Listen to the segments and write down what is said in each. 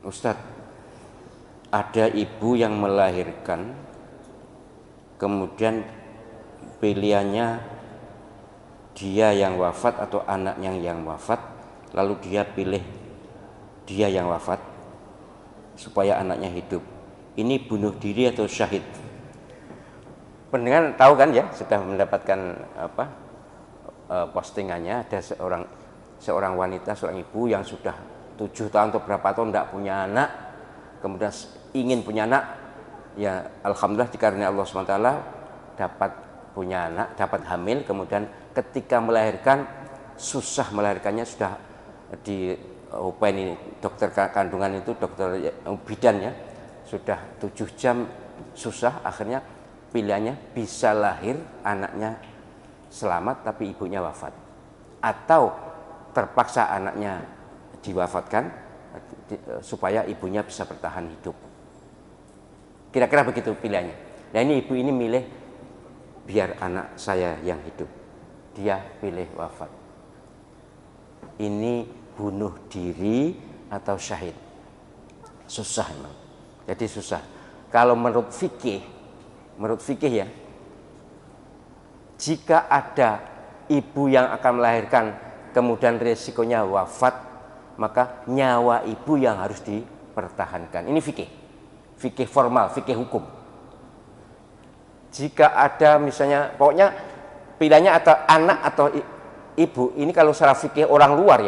Ustadz, ada ibu yang melahirkan, kemudian pilihannya dia yang wafat atau anaknya yang wafat, lalu dia pilih dia yang wafat supaya anaknya hidup. Ini bunuh diri atau syahid? Pendengar tahu kan ya, sudah mendapatkan postingannya, ada seorang wanita, seorang ibu yang sudah 7 tahun atau berapa tahun tidak punya anak, kemudian ingin punya anak, ya alhamdulillah dikarunia Allah SWT dapat punya anak, dapat hamil, kemudian ketika melahirkan susah melahirkannya, sudah di ini dokter kandungan itu, dokter bidan ya, sudah 7 jam susah, akhirnya pilihannya bisa lahir anaknya selamat tapi ibunya wafat, atau terpaksa anaknya diwafatkan supaya ibunya bisa bertahan hidup. Kira-kira begitu pilihannya. Nah ini ibu ini milih biar anak saya yang hidup, dia pilih wafat. Ini bunuh diri atau syahid? Susah memang. Jadi susah. Kalau menurut fikih ya, jika ada ibu yang akan melahirkan kemudian resikonya wafat, maka nyawa ibu yang harus dipertahankan. Ini fikih formal, fikih hukum. Jika ada misalnya, pokoknya pilihannya atau anak atau ibu, ini kalau secara fikih orang luar,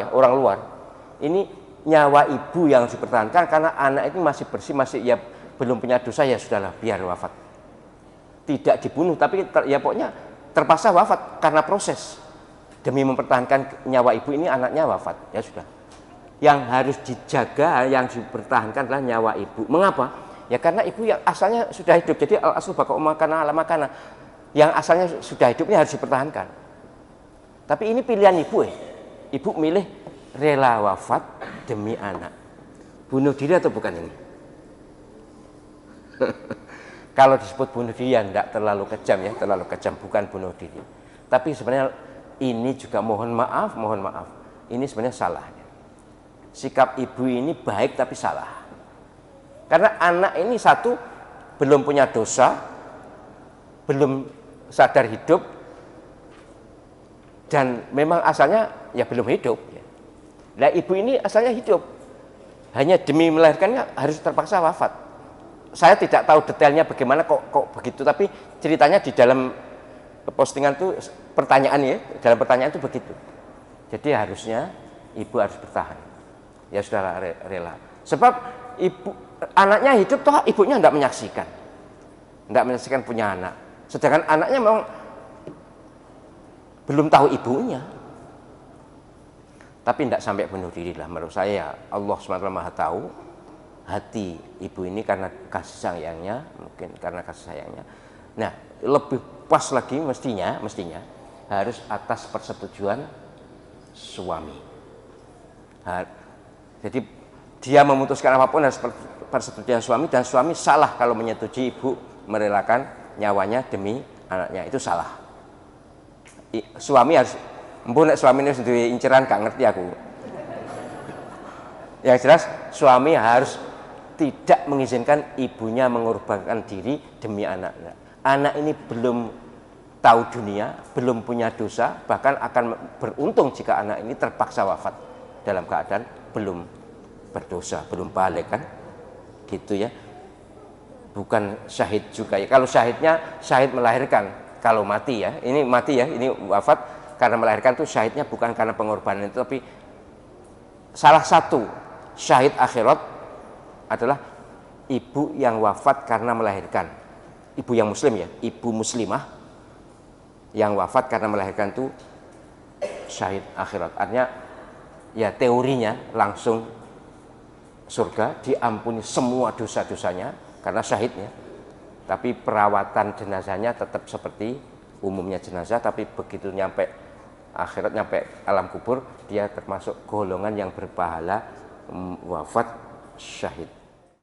ini nyawa ibu yang harus dipertahankan, karena anak itu masih bersih, masih ya belum punya dosa, ya sudahlah biar wafat. Tidak dibunuh, tapi ya pokoknya terpaksa wafat karena proses. Demi mempertahankan nyawa ibu ini, anaknya wafat, ya sudah. Yang harus dijaga, yang dipertahankan adalah nyawa ibu. Mengapa? Ya karena ibu yang asalnya sudah hidup. Jadi al-aslu baqa'u ma kana ala ma kana. Yang asalnya sudah hidup ini harus dipertahankan. Tapi ini pilihan ibu ya. Ibu milih rela wafat demi anak. Bunuh diri atau bukan ini? Kalau disebut bunuh diri ya tidak terlalu kejam ya, terlalu kejam, bukan bunuh diri. Tapi sebenarnya ini juga mohon maaf, ini sebenarnya salahnya. Sikap ibu ini baik tapi salah. Karena anak ini satu, belum punya dosa, belum sadar hidup, dan memang asalnya ya belum hidup. Nah ibu ini asalnya hidup, hanya demi melahirkannya harus terpaksa wafat. Saya tidak tahu detailnya bagaimana kok begitu, tapi ceritanya di dalam postingan itu pertanyaan ya, dalam pertanyaan itu begitu. Jadi harusnya ibu harus bertahan. Ya sudah rela. Sebab anaknya hidup toh ibunya tidak menyaksikan punya anak. Sedangkan anaknya memang belum tahu ibunya. Tapi tidak sampai bunuh diri lah menurut saya. Allah SWT Maha tahu hati ibu ini karena kasih sayangnya, mungkin karena kasih sayangnya. Nah, lebih pas lagi mestinya harus atas persetujuan suami. Jadi dia memutuskan apapun harus persetujuan suami, dan suami salah kalau menyetujui ibu merelakan nyawanya demi anaknya, itu salah. Suami harus, suami ini sendiri inceran gak ngerti aku. Yang jelas suami harus tidak mengizinkan ibunya mengorbankan diri demi anaknya. Anak ini belum tahu dunia, belum punya dosa, bahkan akan beruntung jika anak ini terpaksa wafat dalam keadaan belum berdosa, belum balik kan, gitu ya. Bukan syahid juga ya. Kalau syahidnya syahid melahirkan, kalau mati ya, ini mati ya, ini wafat karena melahirkan, itu syahidnya bukan karena pengorbanan itu, tapi salah satu syahid akhirat adalah ibu yang wafat karena melahirkan. Ibu yang muslim ya, ibu muslimah yang wafat karena melahirkan itu syahid akhirat. Artinya ya teorinya langsung surga, diampuni semua dosa-dosanya karena syahidnya. Tapi perawatan jenazahnya tetap seperti umumnya jenazah, tapi begitu nyampe akhirat, nyampe alam kubur, dia termasuk golongan yang berpahala wafat syahid.